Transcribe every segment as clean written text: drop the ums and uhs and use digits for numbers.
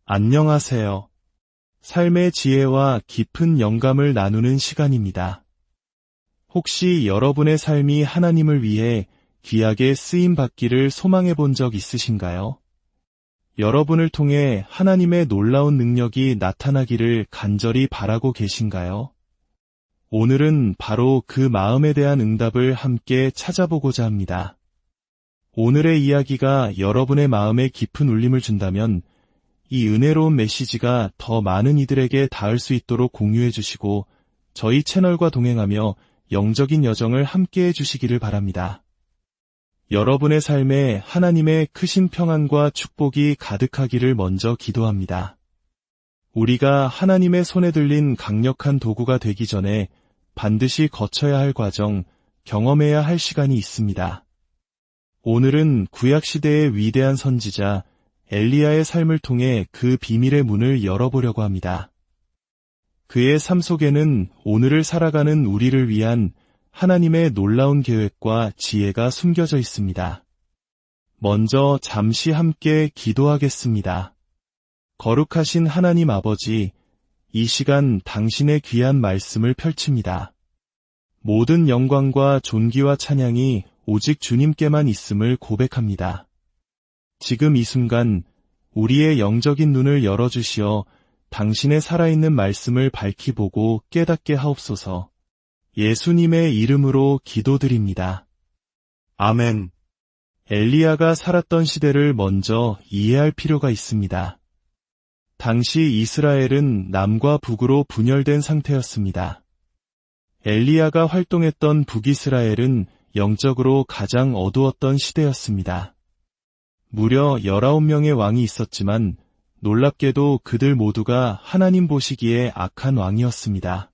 안녕하세요. 삶의 지혜와 깊은 영감을 나누는 시간입니다. 혹시 여러분의 삶이 하나님을 위해 귀하게 쓰임받기를 소망해 본 적 있으신가요? 여러분을 통해 하나님의 놀라운 능력이 나타나기를 간절히 바라고 계신가요? 오늘은 바로 그 마음에 대한 응답을 함께 찾아보고자 합니다. 오늘의 이야기가 여러분의 마음에 깊은 울림을 준다면 이 은혜로운 메시지가 더 많은 이들에게 닿을 수 있도록 공유해 주시고 저희 채널과 동행하며 영적인 여정을 함께해 주시기를 바랍니다. 여러분의 삶에 하나님의 크신 평안과 축복이 가득하기를 먼저 기도합니다. 우리가 하나님의 손에 들린 강력한 도구가 되기 전에 반드시 거쳐야 할 과정, 경험해야 할 시간이 있습니다. 오늘은 구약시대의 위대한 선지자 엘리야의 삶을 통해 그 비밀의 문을 열어보려고 합니다. 그의 삶 속에는 오늘을 살아가는 우리를 위한 하나님의 놀라운 계획과 지혜가 숨겨져 있습니다. 먼저 잠시 함께 기도하겠습니다. 거룩하신 하나님 아버지, 이 시간 당신의 귀한 말씀을 펼칩니다. 모든 영광과 존귀와 찬양이 오직 주님께만 있음을 고백합니다. 지금 이 순간 우리의 영적인 눈을 열어주시어 당신의 살아있는 말씀을 밝히 보고 깨닫게 하옵소서. 예수님의 이름으로 기도드립니다. 아멘. 엘리야가 살았던 시대를 먼저 이해할 필요가 있습니다. 당시 이스라엘은 남과 북으로 분열된 상태였습니다. 엘리야가 활동했던 북이스라엘은 영적으로 가장 어두웠던 시대였습니다. 무려 19명의 왕이 있었지만 놀랍게도 그들 모두가 하나님 보시기에 악한 왕이었습니다.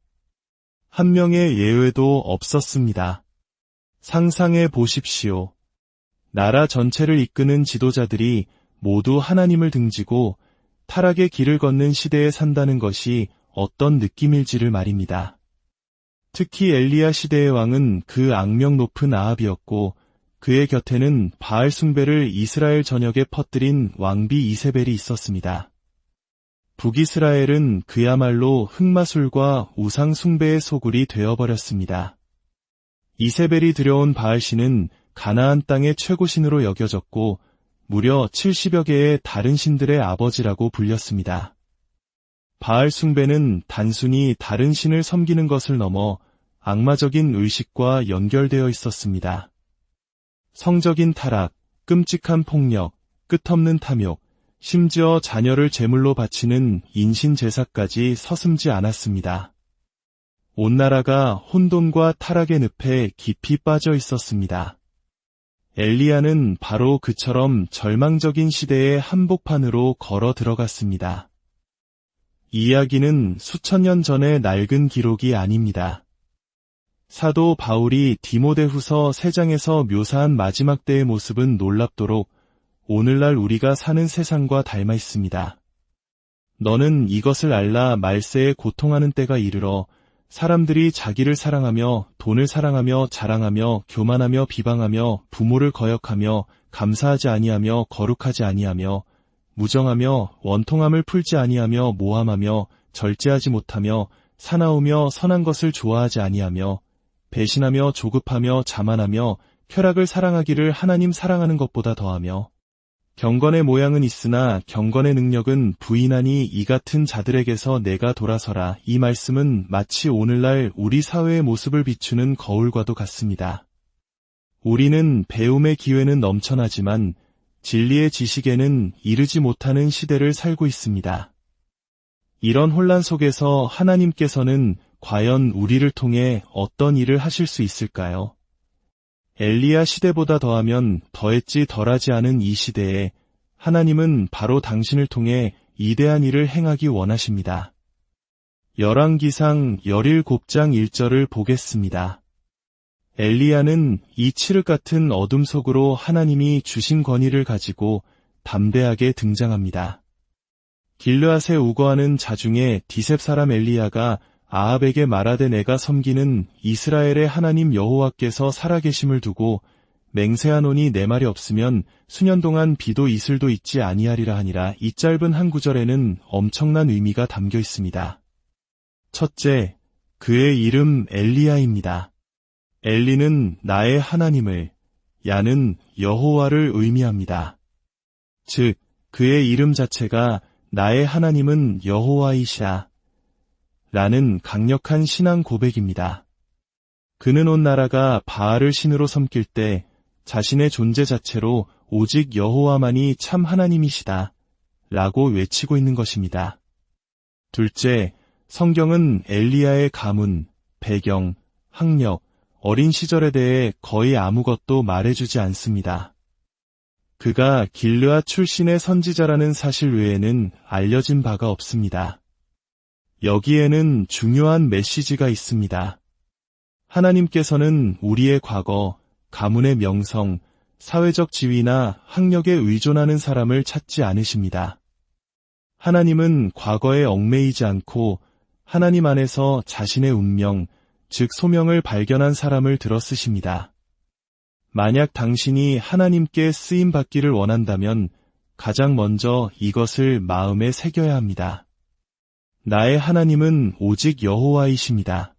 한 명의 예외도 없었습니다. 상상해 보십시오. 나라 전체를 이끄는 지도자들이 모두 하나님을 등지고 타락의 길을 걷는 시대에 산다는 것이 어떤 느낌일지를 말입니다. 특히 엘리야 시대의 왕은 그 악명 높은 아합이었고 그의 곁에는 바알 숭배를 이스라엘 전역에 퍼뜨린 왕비 이세벨이 있었습니다. 북이스라엘은 그야말로 흑마술과 우상 숭배의 소굴이 되어버렸습니다. 이세벨이 들여온 바알신은 가나안 땅의 최고신으로 여겨졌고 무려 70여 개의 다른 신들의 아버지라고 불렸습니다. 바알 숭배는 단순히 다른 신을 섬기는 것을 넘어 악마적인 의식과 연결되어 있었습니다. 성적인 타락, 끔찍한 폭력, 끝없는 탐욕, 심지어 자녀를 제물로 바치는 인신 제사까지 서슴지 않았습니다. 온 나라가 혼돈과 타락의 늪에 깊이 빠져 있었습니다. 엘리야는 바로 그처럼 절망적인 시대의 한복판으로 걸어 들어갔습니다. 이 이야기는 수천 년 전의 낡은 기록이 아닙니다. 사도 바울이 디모데후서 3장에서 묘사한 마지막 때의 모습은 놀랍도록 오늘날 우리가 사는 세상과 닮아 있습니다. 너는 이것을 알라 말세에 고통하는 때가 이르러 사람들이 자기를 사랑하며 돈을 사랑하며 자랑하며 교만하며 비방하며 부모를 거역하며 감사하지 아니하며 거룩하지 아니하며 무정하며 원통함을 풀지 아니하며 모함하며 절제하지 못하며 사나우며 선한 것을 좋아하지 아니하며 배신하며 조급하며 자만하며 쾌락을 사랑하기를 하나님 사랑하는 것보다 더하며 경건의 모양은 있으나 경건의 능력은 부인하니 이 같은 자들에게서 내가 돌아서라. 이 말씀은 마치 오늘날 우리 사회의 모습을 비추는 거울과도 같습니다. 우리는 배움의 기회는 넘쳐나지만 진리의 지식에는 이르지 못하는 시대를 살고 있습니다. 이런 혼란 속에서 하나님께서는 과연 우리를 통해 어떤 일을 하실 수 있을까요? 엘리야 시대보다 더하면 더했지 덜하지 않은 이 시대에 하나님은 바로 당신을 통해 이대한 일을 행하기 원하십니다. 열왕기상 17장 1절을 보겠습니다. 엘리야는 이 칠흑 같은 어둠 속으로 하나님이 주신 권위를 가지고 담대하게 등장합니다. 길르앗에 우거하는 자중에 디셉 사람 엘리야가 아합에게 말하되 내가 섬기는 이스라엘의 하나님 여호와께서 살아계심을 두고 맹세하노니 내 말이 없으면 수년 동안 비도 이슬도 있지 아니하리라 하니라. 이 짧은 한 구절에는 엄청난 의미가 담겨 있습니다. 첫째, 그의 이름 엘리야입니다. 엘리는 나의 하나님을, 야는 여호와를 의미합니다. 즉, 그의 이름 자체가 나의 하나님은 여호와이시라 라는 강력한 신앙 고백입니다. 그는 온 나라가 바알을 신으로 섬길 때 자신의 존재 자체로 오직 여호와만이 참 하나님이시다 라고 외치고 있는 것입니다. 둘째, 성경은 엘리야의 가문, 배경, 학력, 어린 시절에 대해 거의 아무것도 말해주지 않습니다. 그가 길르앗 출신의 선지자라는 사실 외에는 알려진 바가 없습니다. 여기에는 중요한 메시지가 있습니다. 하나님께서는 우리의 과거, 가문의 명성, 사회적 지위나 학력에 의존하는 사람을 찾지 않으십니다. 하나님은 과거에 얽매이지 않고 하나님 안에서 자신의 운명, 즉 소명을 발견한 사람을 들어 쓰십니다. 만약 당신이 하나님께 쓰임받기를 원한다면 가장 먼저 이것을 마음에 새겨야 합니다. 나의 하나님은 오직 여호와이십니다.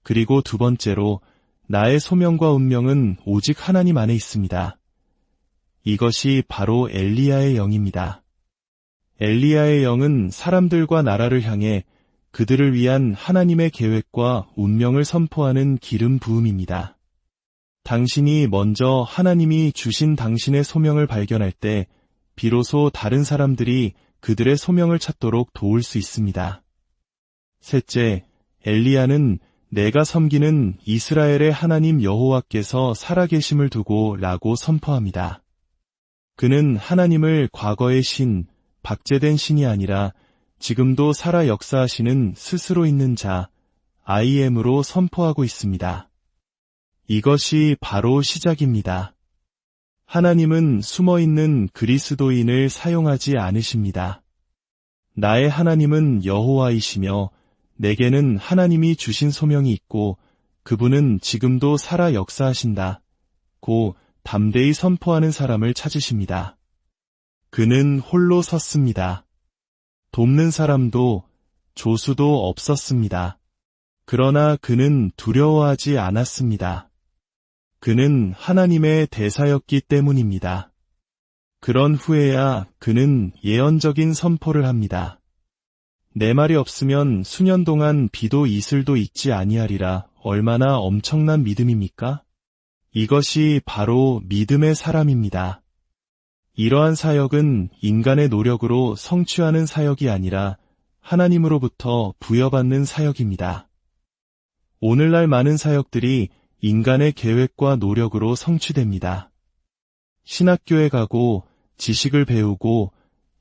그리고 두 번째로 나의 소명과 운명은 오직 하나님 안에 있습니다. 이것이 바로 엘리야의 영입니다. 엘리야의 영은 사람들과 나라를 향해 그들을 위한 하나님의 계획과 운명을 선포하는 기름 부음입니다. 당신이 먼저 하나님이 주신 당신의 소명을 발견할 때 비로소 다른 사람들이 그들의 소명을 찾도록 도울 수 있습니다. 셋째, 엘리야는 내가 섬기는 이스라엘의 하나님 여호와께서 살아계심을 두고 라고 선포합니다. 그는 하나님을 과거의 신, 박제된 신이 아니라 지금도 살아 역사하시는 스스로 있는 자, I am으로 선포하고 있습니다. 이것이 바로 시작입니다. 하나님은 숨어있는 그리스도인을 사용하지 않으십니다. 나의 하나님은 여호와이시며 내게는 하나님이 주신 소명이 있고 그분은 지금도 살아 역사하신다. 고 담대히 선포하는 사람을 찾으십니다. 그는 홀로 섰습니다. 돕는 사람도 조수도 없었습니다. 그러나 그는 두려워하지 않았습니다. 그는 하나님의 대사였기 때문입니다. 그런 후에야 그는 예언적인 선포를 합니다. 내 말이 없으면 수년 동안 비도 이슬도 있지 아니하리라. 얼마나 엄청난 믿음입니까? 이것이 바로 믿음의 사람입니다. 이러한 사역은 인간의 노력으로 성취하는 사역이 아니라 하나님으로부터 부여받는 사역입니다. 오늘날 많은 사역들이 인간의 계획과 노력으로 성취됩니다. 신학교에 가고 지식을 배우고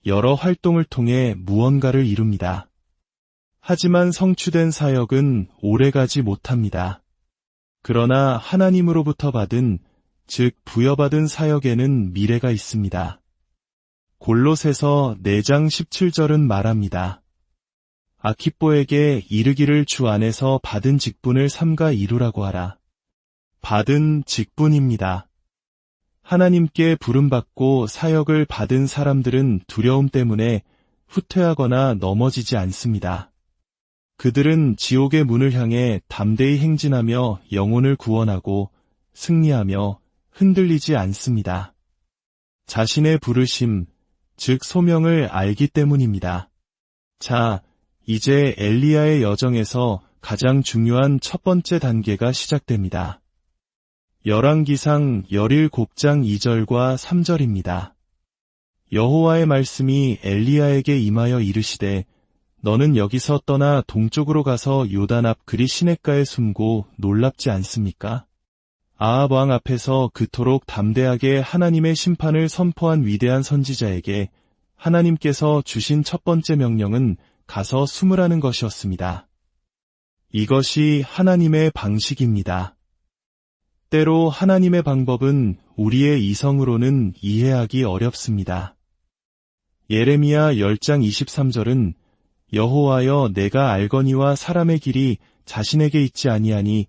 여러 활동을 통해 무언가를 이룹니다. 하지만 성취된 사역은 오래가지 못합니다. 그러나 하나님으로부터 받은, 즉 부여받은 사역에는 미래가 있습니다. 골로새서 4장 17절은 말합니다. 아키뽀에게 이르기를 주 안에서 받은 직분을 삼가 이루라고 하라. 받은 직분입니다. 하나님께 부름받고 사역을 받은 사람들은 두려움 때문에 후퇴하거나 넘어지지 않습니다. 그들은 지옥의 문을 향해 담대히 행진하며 영혼을 구원하고 승리하며 흔들리지 않습니다. 자신의 부르심, 즉 소명을 알기 때문입니다. 자, 이제 엘리야의 여정에서 가장 중요한 첫 번째 단계가 시작됩니다. 열왕기상 11곱장 2절과 3절입니다. 여호와의 말씀이 엘리야에게 임하여 이르시되 너는 여기서 떠나 동쪽으로 가서 요단 앞 그리 시냇가에 숨고 놀랍지 않습니까? 아합 왕 앞에서 그토록 담대하게 하나님의 심판을 선포한 위대한 선지자에게 하나님께서 주신 첫 번째 명령은 가서 숨으라는 것이었습니다. 이것이 하나님의 방식입니다. 때로 하나님의 방법은 우리의 이성으로는 이해하기 어렵습니다. 예레미야 10장 23절은 여호와여 내가 알거니와 사람의 길이 자신에게 있지 아니하니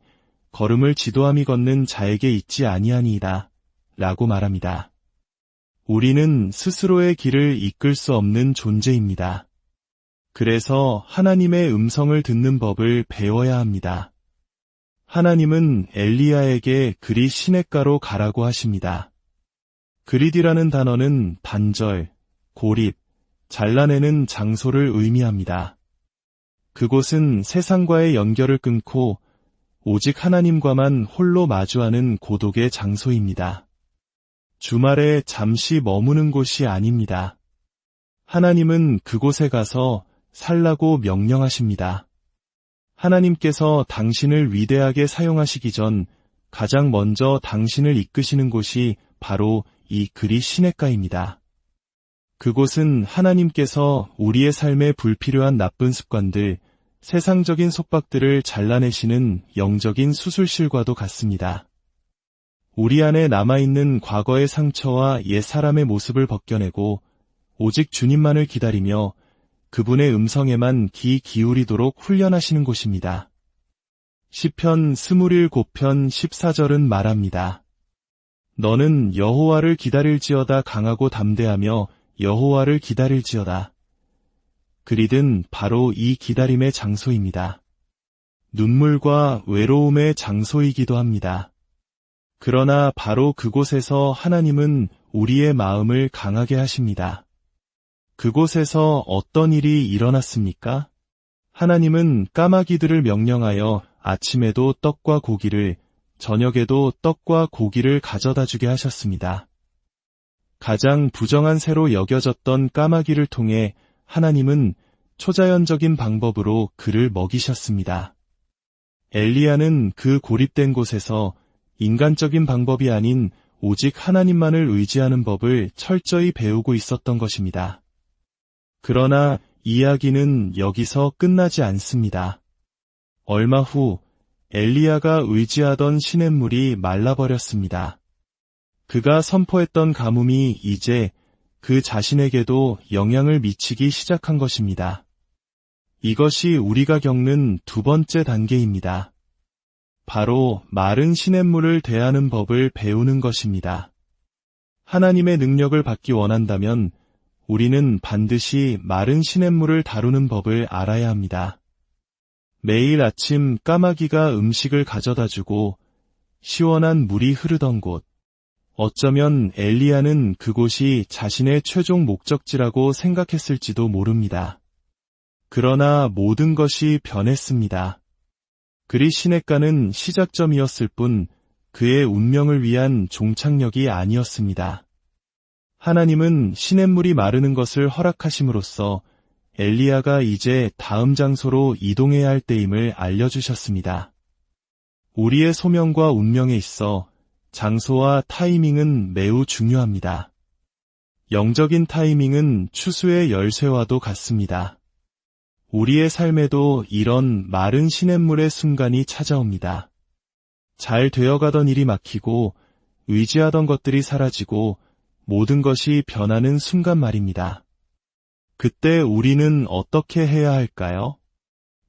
걸음을 지도함이 걷는 자에게 있지 아니하니이다. 라고 말합니다. 우리는 스스로의 길을 이끌 수 없는 존재입니다. 그래서 하나님의 음성을 듣는 법을 배워야 합니다. 하나님은 엘리야에게 그리 시냇가로 가라고 하십니다. 그리디라는 단어는 단절, 고립, 잘라내는 장소를 의미합니다. 그곳은 세상과의 연결을 끊고 오직 하나님과만 홀로 마주하는 고독의 장소입니다. 주말에 잠시 머무는 곳이 아닙니다. 하나님은 그곳에 가서 살라고 명령하십니다. 하나님께서 당신을 위대하게 사용하시기 전 가장 먼저 당신을 이끄시는 곳이 바로 이 그리 시냇가입니다. 그곳은 하나님께서 우리의 삶에 불필요한 나쁜 습관들, 세상적인 속박들을 잘라내시는 영적인 수술실과도 같습니다. 우리 안에 남아있는 과거의 상처와 옛 사람의 모습을 벗겨내고 오직 주님만을 기다리며 그분의 음성에만 귀 기울이도록 훈련하시는 곳입니다. 시편 27편 14절은 말합니다. 너는 여호와를 기다릴지어다 강하고 담대하며 여호와를 기다릴지어다. 그리든 바로 이 기다림의 장소입니다. 눈물과 외로움의 장소이기도 합니다. 그러나 바로 그곳에서 하나님은 우리의 마음을 강하게 하십니다. 그곳에서 어떤 일이 일어났습니까? 하나님은 까마귀들을 명령하여 아침에도 떡과 고기를, 저녁에도 떡과 고기를 가져다 주게 하셨습니다. 가장 부정한 새로 여겨졌던 까마귀를 통해 하나님은 초자연적인 방법으로 그를 먹이셨습니다. 엘리야는 그 고립된 곳에서 인간적인 방법이 아닌 오직 하나님만을 의지하는 법을 철저히 배우고 있었던 것입니다. 그러나 이야기는 여기서 끝나지 않습니다. 얼마 후 엘리야가 의지하던 시냇물이 말라버렸습니다. 그가 선포했던 가뭄이 이제 그 자신에게도 영향을 미치기 시작한 것입니다. 이것이 우리가 겪는 두 번째 단계입니다. 바로 마른 시냇물을 대하는 법을 배우는 것입니다. 하나님의 능력을 받기 원한다면 우리는 반드시 마른 시냇물을 다루는 법을 알아야 합니다. 매일 아침 까마귀가 음식을 가져다주고 시원한 물이 흐르던 곳, 어쩌면 엘리야는 그곳이 자신의 최종 목적지라고 생각했을지도 모릅니다. 그러나 모든 것이 변했습니다. 그리 시냇가는 시작점이었을 뿐 그의 운명을 위한 종착역이 아니었습니다. 하나님은 시냇물이 마르는 것을 허락하심으로써 엘리야가 이제 다음 장소로 이동해야 할 때임을 알려주셨습니다. 우리의 소명과 운명에 있어 장소와 타이밍은 매우 중요합니다. 영적인 타이밍은 추수의 열쇠와도 같습니다. 우리의 삶에도 이런 마른 시냇물의 순간이 찾아옵니다. 잘 되어가던 일이 막히고 의지하던 것들이 사라지고 모든 것이 변하는 순간 말입니다. 그때 우리는 어떻게 해야 할까요?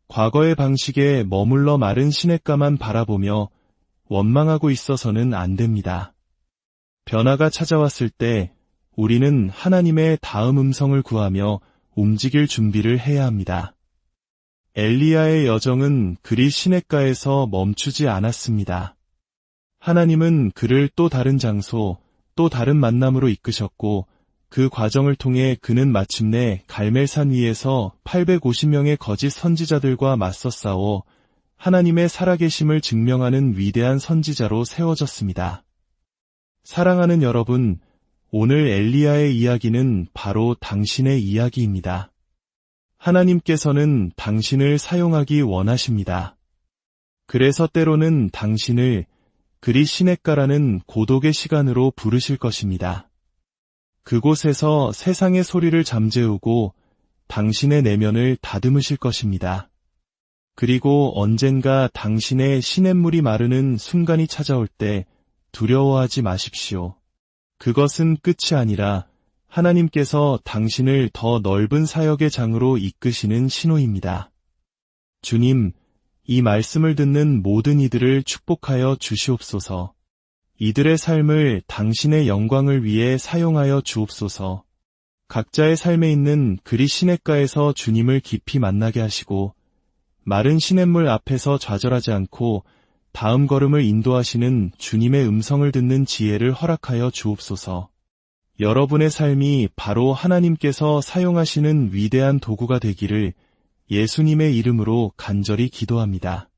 과거의 방식에 머물러 마른 시냇가만 바라보며 원망하고 있어서는 안 됩니다. 변화가 찾아왔을 때 우리는 하나님의 다음 음성을 구하며 움직일 준비를 해야 합니다. 엘리야의 여정은 그리 시냇가에서 멈추지 않았습니다. 하나님은 그를 또 다른 장소, 또 다른 만남으로 이끄셨고 그 과정을 통해 그는 마침내 갈멜산 위에서 850명의 거짓 선지자들과 맞서 싸워 하나님의 살아계심을 증명하는 위대한 선지자로 세워졌습니다. 사랑하는 여러분, 오늘 엘리야의 이야기는 바로 당신의 이야기입니다. 하나님께서는 당신을 사용하기 원하십니다. 그래서 때로는 당신을 그리 시냇가라는 고독의 시간으로 부르실 것입니다. 그곳에서 세상의 소리를 잠재우고 당신의 내면을 다듬으실 것입니다. 그리고 언젠가 당신의 시냇물이 마르는 순간이 찾아올 때 두려워하지 마십시오. 그것은 끝이 아니라 하나님께서 당신을 더 넓은 사역의 장으로 이끄시는 신호입니다. 주님, 이 말씀을 듣는 모든 이들을 축복하여 주시옵소서. 이들의 삶을 당신의 영광을 위해 사용하여 주옵소서. 각자의 삶에 있는 그리 시냇가에서 주님을 깊이 만나게 하시고 마른 시냇물 앞에서 좌절하지 않고 다음 걸음을 인도하시는 주님의 음성을 듣는 지혜를 허락하여 주옵소서. 여러분의 삶이 바로 하나님께서 사용하시는 위대한 도구가 되기를 예수님의 이름으로 간절히 기도합니다.